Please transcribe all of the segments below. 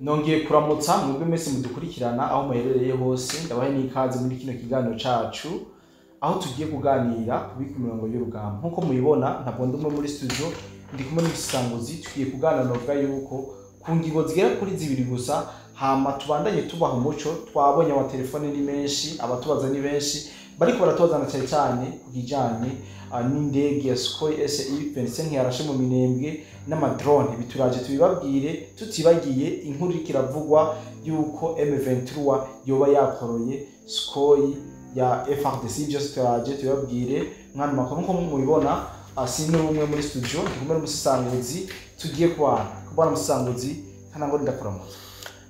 Nongeye kuramutsa mwebwe mwese mudukurikirana aho muherereye hose ndabahe n'ikaze muri kino kiganiro cacu aho tugiye kuganira kubika imirongo y'urugamba. Nkuko mubibona ntabwo ndumwe muri studio ndi kumwe n'umusanguzi tugiye kuganira novuga yuko ku ngingo zigera kuri zibiri gusa hama tubandanye tubaha umuco. Twabonye ama telefone ni menshi, abatubaza ni benshi bariko baratozana cyane kujanye n'indege ya Sukhoi Su-25 yarashe mu Minembwe n'amadrone. Bituraje tubibabwire tutibagiye inkuru ikiravugwa yuko M23 yoba yakoroye Sukhoi ya FARDC. Byose turaje tubibabwire mwana makuru nko mubibona. Asini umwe muri studio ndikumwe n'umusanguzi tugiye kubana umusanguzi kana ngo ndakuramutsa.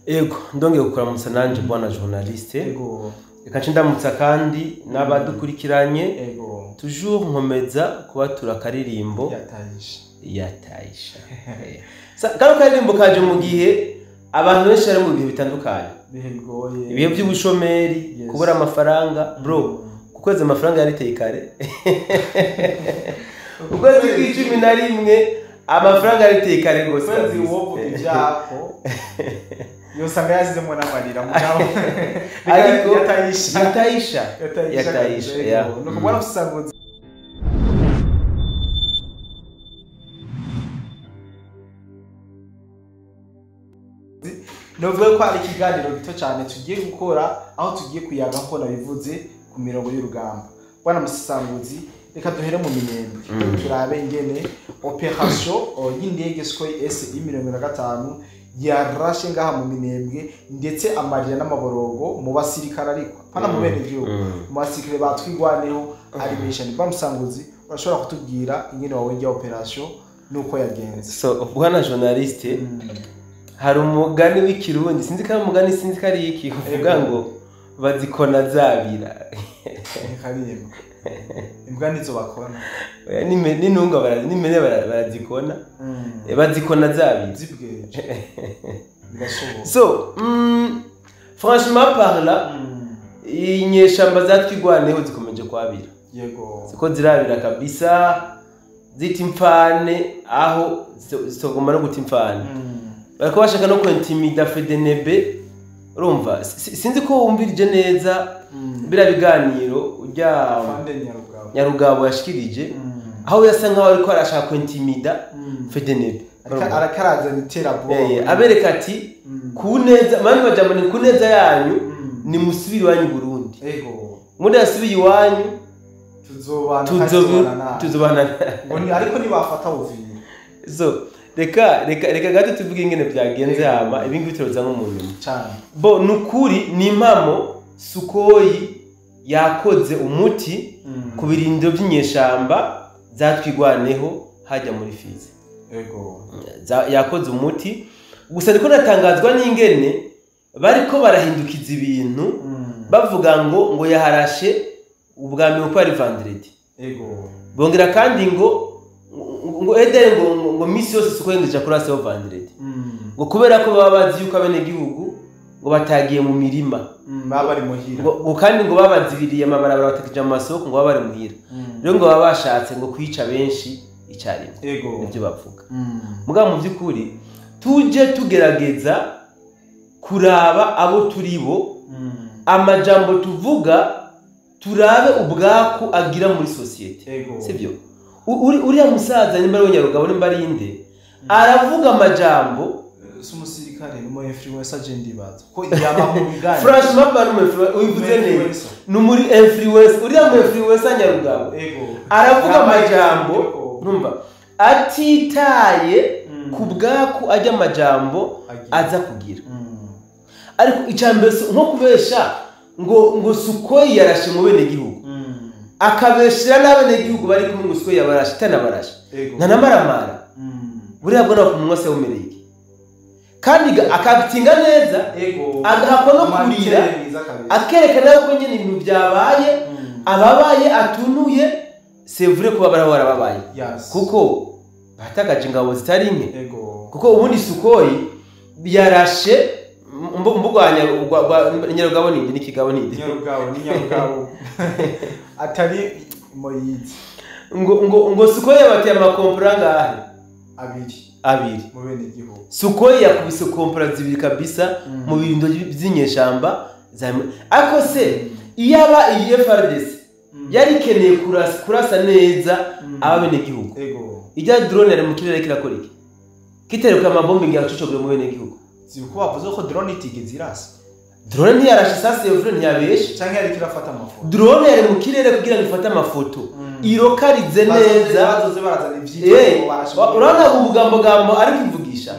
Ego ndongeye kukuramutsa nanje bwana journaliste. Ego Eka ndamutsa kandi n'abadukurikiranye. Ego Toujours nkomeza kubatura karirimbo yataisha. Kano karirimbo kaje mu gihe abantu benshi bari mu bihe bitandukanye. Bihe bigoye. Ibihe by'ubushomeri, kubura amafaranga, bro. Kukweza amafaranga yariteye kare. Ukwezi k'11 amafaranga yariteye kare gose. Kwezi wovuga ibyako. Yosanga yazizemo n'amarira mugabo. Ariko yataisha. Yeah. Nuko bwana usanguzi novuga ko ari ikiganiro gito cyane tugiye gukora aho tugiye kuyaga ko nabivuze ku mirongo y'urugamba. Bwana musanguzi reka duhere mu Minembwe turabe ingene operation y'indege Sukhoi Su-25 yarashe ngaha mu Minembwe ndetse amarira n'amaborogo mu basirikare ariko hana mu bene gihugu mu basirikare batwigwaneho ari mission. Bwana musanguzi urashobora kutubwira ingene wawe ya operation nuko yagenze? So bwana journaliste hari umugani w'ikirundi sinzi ko umugani sinzi kari iki kuvuga ngo bazikona zabira. Karimba imbwa nizo bakona ni nunga barazimene barazikona bazikona zabira zibweje birashoboka. So franchement parla inyeshamba zatwigwaneho zikomeje kwabira. Yego siko zirabira kabisa ziti mfane aho zitogoma no guti mfane. Bariko bashaka no kwentimida FDNB. Urumva sinzi ko wumvirije neza bira biganiro ujya Nyarugabo yashikirije aho yasa nkaho ariko arashaka kwentimida FDNB. Arakaraza niterabwoba abereka ati kuneza mani bajamane kuneza yanyu ni musubiri wanyu Burundi. Ego muda yasubiye iwanyu tuzobana ariko nibafata uvira. So reka gato tuvuge ingene byagenze hama ibingi bituroza nko mu nyuma cyane. Bo nukuri ni impamo Sukhoi yakoze umuti ku birindiro by'inyeshamba zatwigwaneho hajya muri Fizi. Ego yakoze umuti gusa niko natangazwa n'ingene bariko barahindukiza ibintu bavuga ngo yaharashe ubwami uko ari vendredi. Ego bongera kandi ngo edere ngo misi yose Sukhoi ndeja kurase vendredi. Ngo kubera ko baba bazi yuko abene gihugu ngo batagiye mu mirima bari muhira ngo kandi ngo babazibiriye amabarabara batakija mu masoko ngo bari muhira. Rero ngo baba bashatse ngo kwica benshi icyarimwe. Ego nibyo bavuga. Mugabo mu byukuri tuje tugerageza kuraba abo turibo amajambo tuvuga turabe ubwako agira muri societe. Sibyo uriya musaza nimba ari Nyarugabo nimba ari inde aravuga amajambo umusirikare numo influencer agenda ibaza ko yaba mu bigani franchement pas numo uyivuze neza numuri influencer uriya mu influencer Nyarugabo. Ego aravuga amajambo numva atitaye kubwako ajya amajambo aza kugira. Ariko icambere nko kubesha ngo Sukhoi yarashe mu bene gihugu akabeshira n'abene gihugu bari kumwe ngo Sukhoi yabarashe tanabarashe ntanamaramara buriya bwo no kumwose w'umereke kandi akagitinga neza. Agahako no kurira akerekana ko nyine ibintu byabaye ababaye atunuye c'est vrai ko barababaye kuko batagaje ingabo zitari imwe kuko ubundi Sukhoi yarashe mbugwanya Nyarugabo nindi nikigabo nindi Nyarugabo atari moyizi ngo Sukhoi yabateye amakompura ngahe abiri abiri mu bene igihugu. Sukhoi yakubise kompara zibiri kabisa mu birindo by'inyeshamba ariko se iyaba iyi FARDC yari keneye kurasa neza abene igihugu ijya drone yari mu kirere kirakora iki kiteruka amabombe ngiyacucogwe mu bene igihugu ziko bavuze ko drone itigeze irasa drone ntiyarashe sasi yovre ntiyabeshe canke yari kirafata amafoto drone yari mu kirere kugira ngo ifate amafoto irokarize neza bazoze barazana ivyitwa urana ubugambo ari kivugisha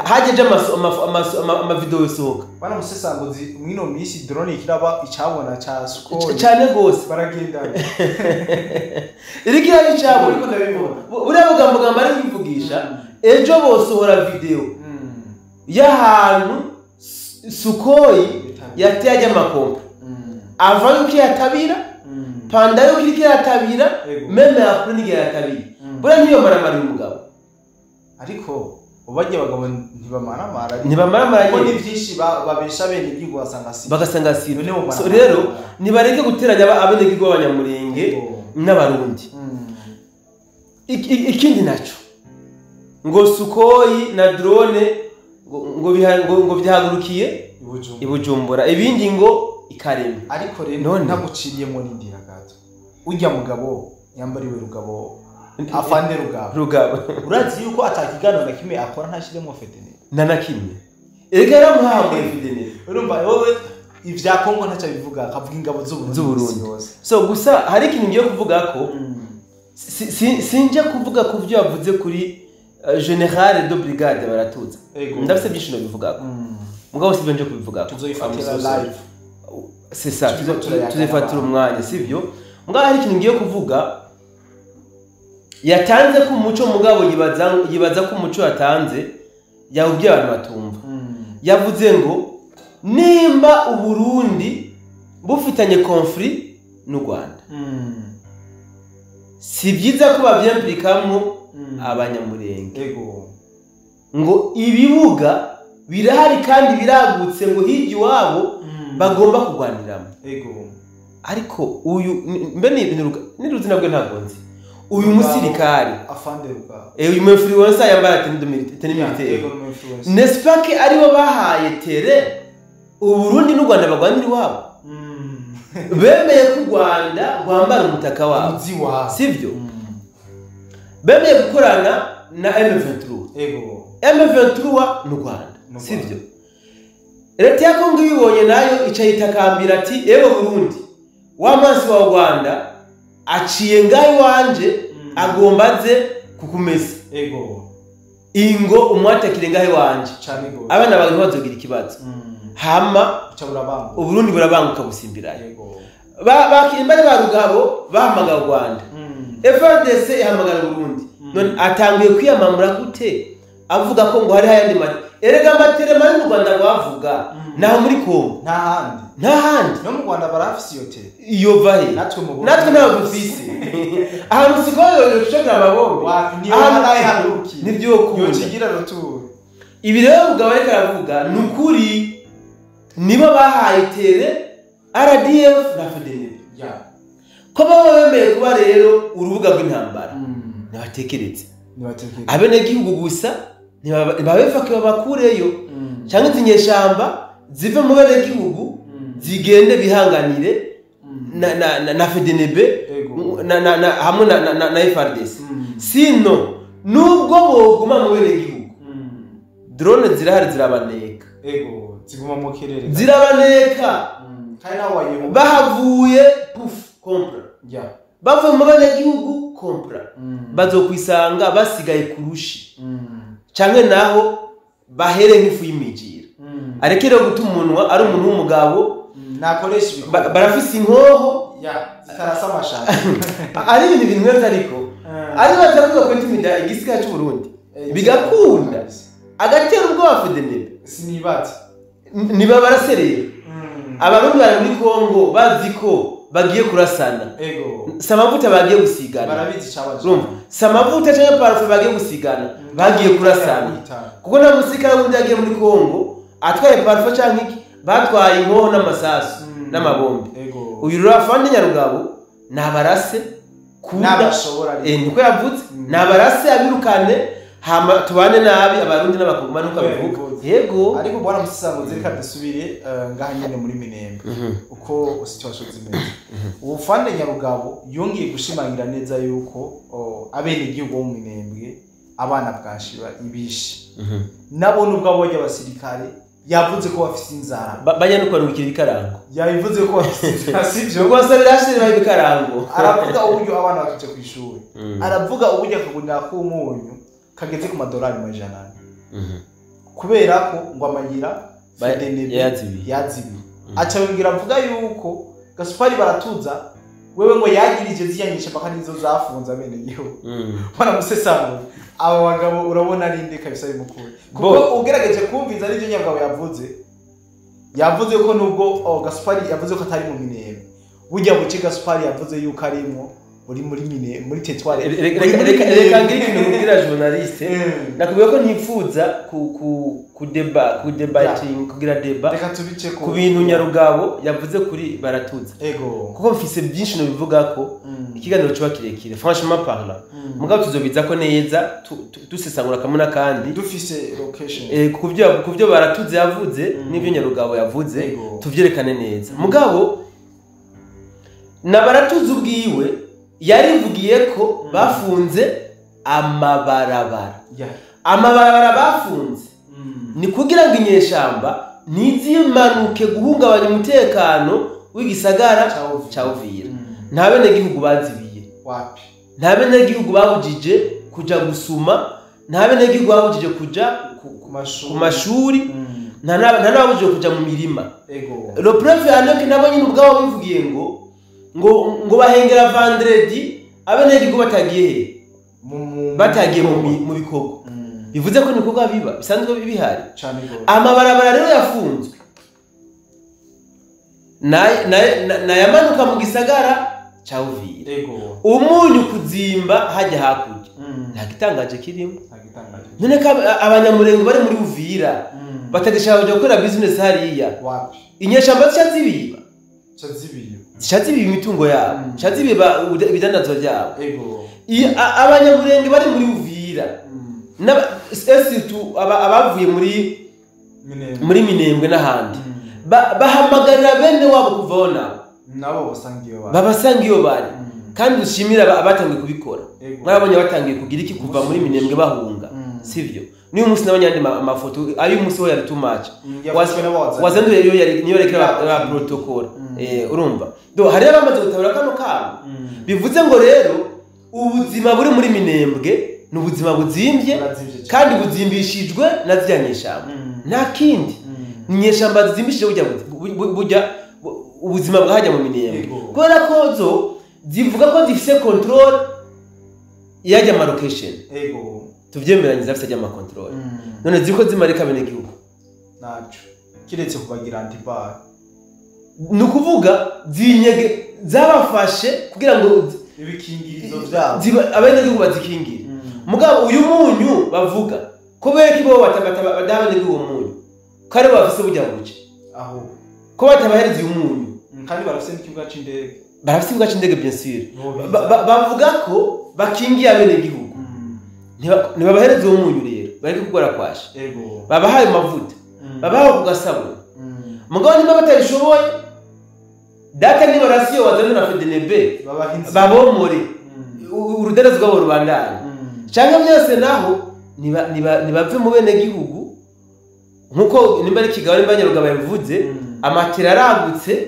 hajeje ama video sohoka bana musesangozi mwino misi drone ikiraba icabona ca Sukhoi cyane gose baragendana irikira icabo ariko ndabibona uriya bugambo ari kivugisha ejo bosohora video y'ahantu Sukhoi yateye amakompa ava yuko yatabira panda yuko iriko yatabira meme yapro nige yatabira bura niyo maramara y'umugabo ariko ubajye bagabo ntibamaramara ko ni byinshi babesha bene igihugu bagasanga si so rero nibareke guteranya abene igihugu b'abanyamurenge n'abarundi ikindi naco ngo Sukhoi na drone ngo byahagurukiye ibujumbura ibindi ngo ikarema ariko rero ntaguciriyemo n'indira gato ujya mugabo yambariwe rugabo afande rugabo urazi yuko atakigano na kimwe akora ntashiremo fedene na kimwe erega yaramuhawe fedene urumva wowe ivya Kongo ntaca bivuga akavuga ingabo z'Uburundi so gusa hari ikintu ngiye kuvuga ko sinje kuvuga ku byo yavuze kuri General de Brigade baratuza ndafise byishino bivuga ko mugabo sivyo nje kubivuga ko tuzoyifatira live c'est ça tuzoyifatira umwanya sivyo mugabo hari ikintu ngiye kuvuga yatanze ku muco mugabo yibaza ko umuco yatanze yawubwiye abantu batumva yavuze ngo nimba Uburundi bufitanye conflit n'u Rwanda si byiza ko bavyimplikamwo abanyamurenge ngo ibibuga birahari kandi biragutse ngo hirya iwabo bagomba kugwaniramo ariko uyu mbe ni ruzina bwe ntabwo nzi uyu musirikari afande rugabo uyu influencer yambara teni militaire n'est-ce pas que aribo bahaye tere Uburundi n'u Rwanda bagwanira iwabo bemeye ku Rwanda rwambara umutaka wabo sivyo bemeye gukorana na M23 M23 n'u Rwanda sivyo leta ya Kongo ibibonye nayo icayitakambira ati ewe Burundi wamansi wa Rwanda aciye ngayi wanje agombaze kukumesa ingo umwatakire ngayi wanje abana bawe bazogira ikibazo hama Uburundi burabanguka busimbirayo bakimbare ba rugabo bahamaga Rwanda FARDC ihamagara Burundi none atangiye kwiyamamura gute avuga ko ngo hari hayandi erega amaterema y'u Rwanda bavuga naho muri Kongo nta handi no mu Rwanda barafise iyo tere iyo vahe natwe ntabwo dufise ahantu Sukhoi yoshobora ababombe nibyo yokigira ruturu ibi rero mugabo ariko aravuga nukuri nibo bahaye tere RDF na FDLR ko baba bemeye kuba rero urubuga rw'intambara nabatekeretse abene gihugu gusa ntibabeva ko bakureyo cyangwa izinyeshamba zive mu bene gihugu zigende bihanganire na FDNB hamwe na FARDC sino nubwo boguma mu bene gihugu drone zirahari zirabaneka ziguma mu kirere zirabaneka kandi nawe wayeho bahavuye puf kompra bavuye mu bene gihugu kompra bazokwisanga basigaye kurushi canke naho bahere nk'ifu y'imijira arekere gutuma umunwa ari umuntu w'umugabo nakoresha ibikora barafise inkoho zitarasa amashaka ari ibintu bintu ariko ari bazavuga ko intimida igisika cy'u Burundi bigakunda agatera ubwoba FDNB sinibati niba barasereye abarundi bari muri Kongo bazi ko bagiye kurasana samavuta bagiye gusigana barabizi cabaje samavuta cyangwa parfum bagiye gusigana bagiye kurasana kuko na musika wundi yagiye muri Kongo atwaye parfum cyangwa iki batwaye inkoho n'amasasu n'amabombe uyu rafande nyarugabo nabarase nabashobora niko yavuze nabarase abirukane hama tubane nabi abarundi n'abakongomani uko bavuga yego ariko bwana musisango reka dusubire ngaha nyene muri Minembwe uko situation zimeze ubufande Nyarugabo yongeye gushimangira neza yuko abene igihugu bo mu Minembwe abana bwashira ibishi nabo nubwo abonye abasirikare yavuze ko bafite inzara bajya no kwarukira ibikarango yabivuze ko bafite inzara sivyo rwose birashira ibikarango aravuga uburyo abana bakije ku ishuri aravuga uburyo akagunira ko umunyu kageze ku madolari majana kubera ko ngo amagira yazibi aca yongera avuga yuko Gaspari baratuza wewe ngo yagirije ziyanyisha paka nizo zafunza bene igihugu bana musesango aba bagabo urabona ari inde kabisa ari mukuru kuko ugerageje kumviza n'ibyo Nyarugabo yavuze ko nubwo Gaspari yavuze ko atari mu Minembwe burya buce Gaspari yavuze yuko arimo muri tetware reka ngiki nubwira journaliste nakubwiye ko ntifuza kudebating kugira deba ku bintu Nyarugabo yavuze kuri baratuza kuko mfise byinshi no bivuga ko ikiganiro cyo kirekire franchement parlant mugabo tuzobiza ko neza dusesangura kamuna kandi dufise location kuvyo baratuze yavuze n'ibyo Nyarugabo yavuze tuvyerekane neza mugabo na baratuze ubwiwe yarivugiye ko bafunze amabarabara bafunze ni kugira ngo inyeshamba ntizimanuke guhungabanya umutekano w'igisagara ca Uvira nta bene gihugu bazibiye wapi nta bene gihugu babujije kuja gusuma nta bene gihugu babujije kuja ku mashuri nta nabujije kuja mu mirima le preuve anoke nabo nyine ubwabo bivugiye ngo bahengera vendredi abene gihugu batagiye mu bikorwa bivuze ko niko biba bisanzwe bihari amabarabara rero yafunzwe na yamanuka mu gisagara ca Uvira umunyu kuzimba hajya hakurya nta gitangaje kirimo none ko abanyamurenge bari muri Uvira batagishaka kujya gukora business hariya inyeshamba zibiba zibiba imitungo yabo zibiba ibidandazwa byabo abanyamurenge bari muri Uvira abavuye muri Minembwe n'ahandi bahamagarira bene wabo kuvaho nabo babasanga iyo bari kandi ushimira abatangiye kubikora mwabonye batangiye kugira iki kuva muri Minembwe bahunga sivyo niyo munsi n'abanyandi amafoto ayo munsi ho yari too much wazanduye niyo rekera protocol urumva hari abamaze gutabura kano kabo bivuze ngo rero ubuzima buri muri Minembwe n'ubuzima buzimbye kandi buzimbishijwe na ziyanyeshamba nta kindi nyeshamba zizimbishije burya ubuzima bwahajya mu Minembwe kubera ko zo zivuga ko zifise control yajya ma location tuvyemeranye zafise ajya ma control none ziko zimarika bene gihugu naco kiretse kubagira antibar nukuvuga zinyege zabafashe kugira ngo ibikingirizo byabo abene gihugu bazikingira mugabo uyu munyu bavuga ko beke bo badabane gihugu munyu kare bafise bujya buke aho ko batabahereza uyu munyu kandi barafise n'ikibuga c'indege barafise ikibuga c'indege bien sûr bavuga ko bakingiye abene gihugu ntibabahereza uwo munyu rero bareke kugora kwasha babahaye amavuta babahaye kugasabura mugabo niba batabishoboye data ni barasiyo wazana na FDNB babomore urudereza rwabo rubandanye cyangwa byose naho nibave mu bene gihugu nkuko nimba ari Kigali nimba Nyarugabo yavuze amatera aragutse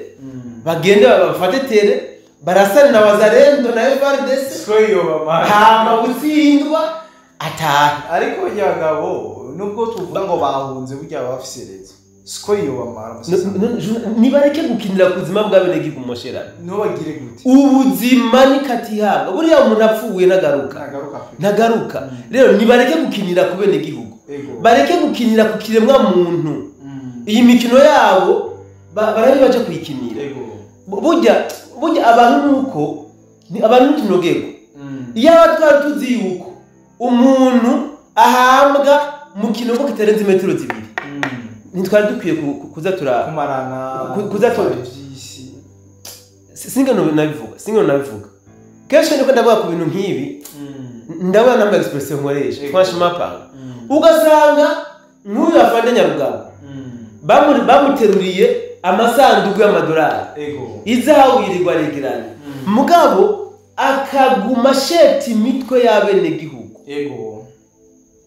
bagende bafate tere barasana na Wazalendo na FARDC hama gutsindwa ataha ariko Nyarugabo nubwo tuvuga ngo bahunze burya bafise rezo siko iyo bamara nibareke gukinira kuzima bw'abene gihugu mosherana no bagire gute ubuzima ni katihanga buriya umuntu apfuye nagaruka rero nibareke gukinira ku bene gihugu bareke gukinira ku kiremwa muntu iyi mikino yabo barabi baje kuyikinira burya abantu nuko ni abantu tunogego iyo abatwara tuzi yuko umuntu ahambwa mu kino ko kitarenze metero 2 nitwari dukwiye kuza kuza byisi singa nabivuga kenshi niko ndavuga ku bintu nk'ibi ndabona namba expression nkoresha franchement parle ugasanga nk'uyu afande Nyarugabo bamuteruriye amasanduku y'amadolari izahabu yirirwa regeranye mugabo akaguma sheti imitwe y'abene gihugu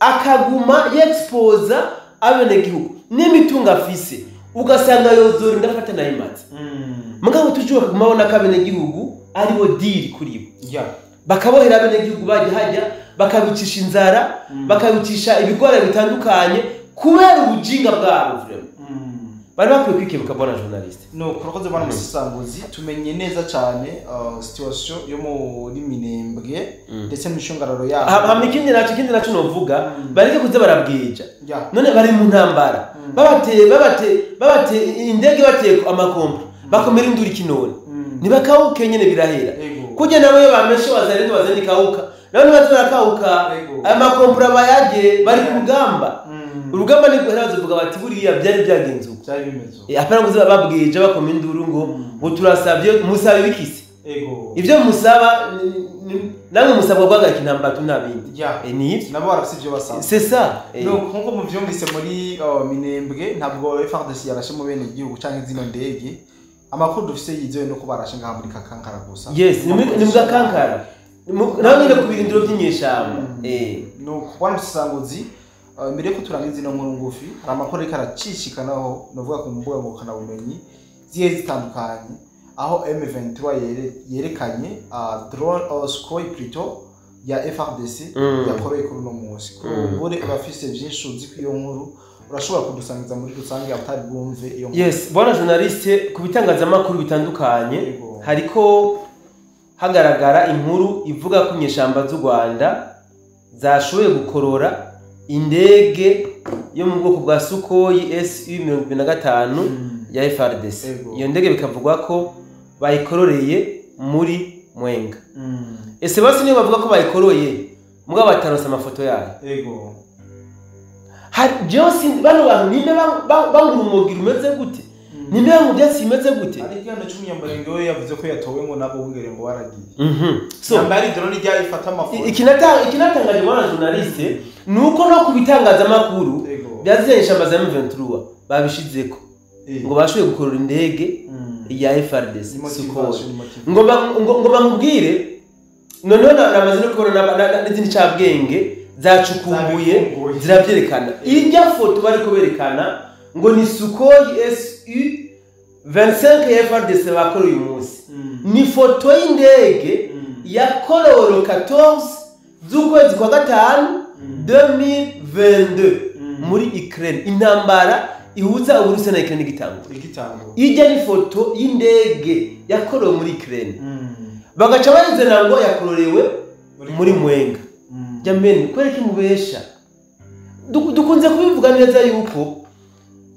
akaguma yexposa abene gihugu n'imitungo afise ugasanga yozora ndafata na imatse mugabo tujye kumabona kabene gihugu ariwo deal kuri bo bakabohera abene gihugu hajya bakabicisha inzara bakabicisha ibigore bitandukanye kubera ubujinga bwabo bari bakwiye kwikebuka bona journalist no kurakoze bana musanguzi tumenye neza cyane situation yo muri Minembwe ndetse n'ishongararo yabo hamikindi naco novuga bareke kuze barabwija none bari mu ntambara babate indege bateye amakombo bakomera induri kinone nibakawuke nyene birahera kuje nawe bameshe wazandi kawuka none bazarakawuka amakombo bayage bari kugamba urugamba ni guheraza vuga bati buriya byari byagenze uko cyari bimezo apana ngo babwije bakoma induru ngo turasabye musabe bikisi ivyo musaba namwe musabwa gwagaka intambara tunabindi ni nabo barafise ivyo basaba c'est ça no nkuko muvyumvise muri Minembwe ntabwo FARDC yarashe mu bene igihugu canke zino ndege amakuru dufise yizewe no kubarashe ngaha muri Kankara gusa yes ni mu Kankara nawe ngende kubirindiro by'inyeshamba no kubana musanguzi mbere ko turangiza ino nkuru ngufi hari amakuru ariko aracishikanaho novuga ku mbuga ngurukana bumenyi ziye zitandukanye aho M23 yerekanye drone Sukhoi plutôt ya FARDC yakoreye kuri no munsi kubure abafise byinshi uzi ku iyo nkuru urashobora kudusangiza muri rusange abatari bumve iyo nkuru yes bona journaliste ku bitangazamakuru bitandukanye hariko hagaragara inkuru ivuga ko nyeshamba z'u Rwanda zashoboye gukorora indege yo mu bwoko bwa Sukhoi Su-25 ya FARDC iyo ndege bikavugwa ko bayikororeye muri Mwenga ese basi niyo bavuga ko bayikoroye mugabo bataronse amafoto yayo hari Josi bano bantu ninde bangura umugira umeze gute ninde mu byatsi imeze gute ari cyane cy'umunyambarenge we yavuze ko yatowe ngo nabo bungere ngo waragiye so nambari drone rya ifata amafoto ikinatangaje mwana journaliste nuko no kubitangazamakuru byazensha amaza M23 babishizeko ngo bashoboye gukorora indege ya FARDC Sukhoi ngo bamubwire none namaze no kubona n'izindi cabwenge zacukumbuye zirabyerekana irya foto bari ko berekana ngo ni Sukhoi Su-25 ya FARDC bakora uyu munsi ni foto y'indege ya Kororo 14 z'ukwezi kwa gatanu 2022 muri Ukraine intambara ihuza Uburusiya na Ukraine gitango ijya ni foto y'indege yakorowe muri Ukraine bagaca bayizana ngo yakororewe muri Mwenga jameni kwereke mubesha dukunze kubivuga neza yuko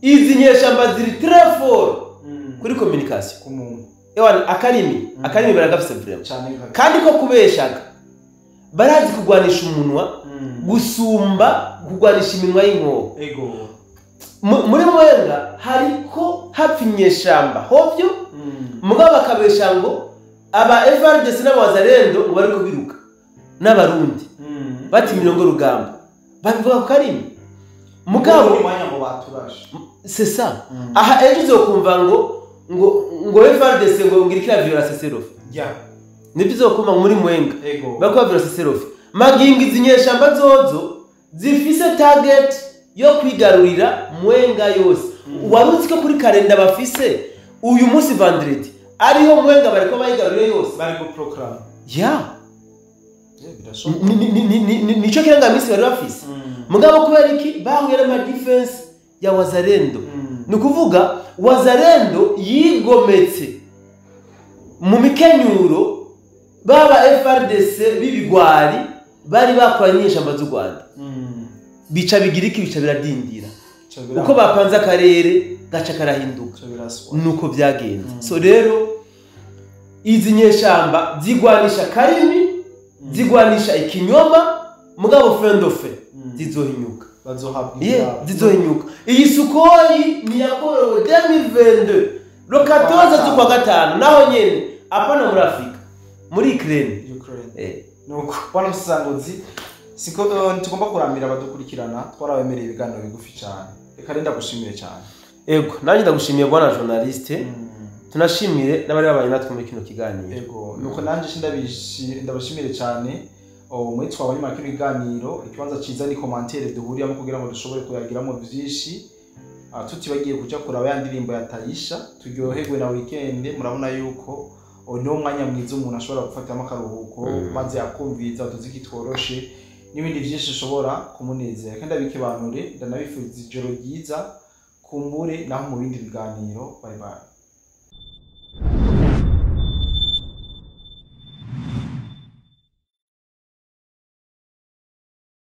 izi nyeshamba ziri très fort kuri communication kumuntu ewana akarimi baragafise vraiment kandi ko kubeshaga barazi kugwanisha umunwa gusumba kugwanisha iminwa y'inkobo muri Mwenga hariko hapfinyeshamba hovyo mugabo bakabesha ngo aba FARDC n'abazarendo ngo bariko biruka n'abarundi bati mirongo rugamba bavuga ko karimi mugabo umwanya ngo baturashe c'est ça aha ejo uzokumva ngo FARDC ngo ngirikira violence serofe nibyo uzokumva muri Mwenga bakwa violence serofe magingi zinyeshamba zozo zifise target yo kwigarurira Mwenga yose waruzi ko kuri kalenda bafise uyu munsi vendredi ariho Mwenga bariko bayigarurira yose bari go program nico kiranga misi bari bafise mugabo kubera iki bahuye n'ama defense ya Wazalendo nukuvuga Wazalendo yigometse mu mikenyuro baba FARDC bibigwari bari bakoranyisha ambazo Rwanda bica bigiriki bica biradindira uko bapanze akarere gaca karahinduka nuko byagenze so rero izi nyeshamba zigwanisha karimi zigwanisha ikinyoma mugabo fendofe zizohinyuka zizohinyuka iyi Sukhoi ni yakorowe 2022 lo 14 z'ukwa gatanu naho nyene apana muri Afrika muri Ukraine nuko bana musanguzi siko tugomba kurambira abadukurikirana twarabemereye ibiganiro bigufi cyane reka renda gushimire cyane ego nanjye ndagushimiye bwana journaliste tunashimire n'abari babanye natwe muri kino kiganiro ego nuko nanjye ndabashimire cyane muri twabanye muri kino kiganiro ikibanza ciza ni commentaire duhuriyamo kugira ngo dushobore kuyagiramo byinshi tutibagiye kuja kuraba ya ndirimbo ya Taisha turyoherwe na weekend murabona yuko no mwanya mwiza umuntu ashobora gufatamo akaruhuko maze akumviza utuziki tworoshe n'ibindi byinshi ushobora kumunezera kandi abikebanure ndanabifuza ijoro ryiza kumbure naho mu bindi biganiro bye bye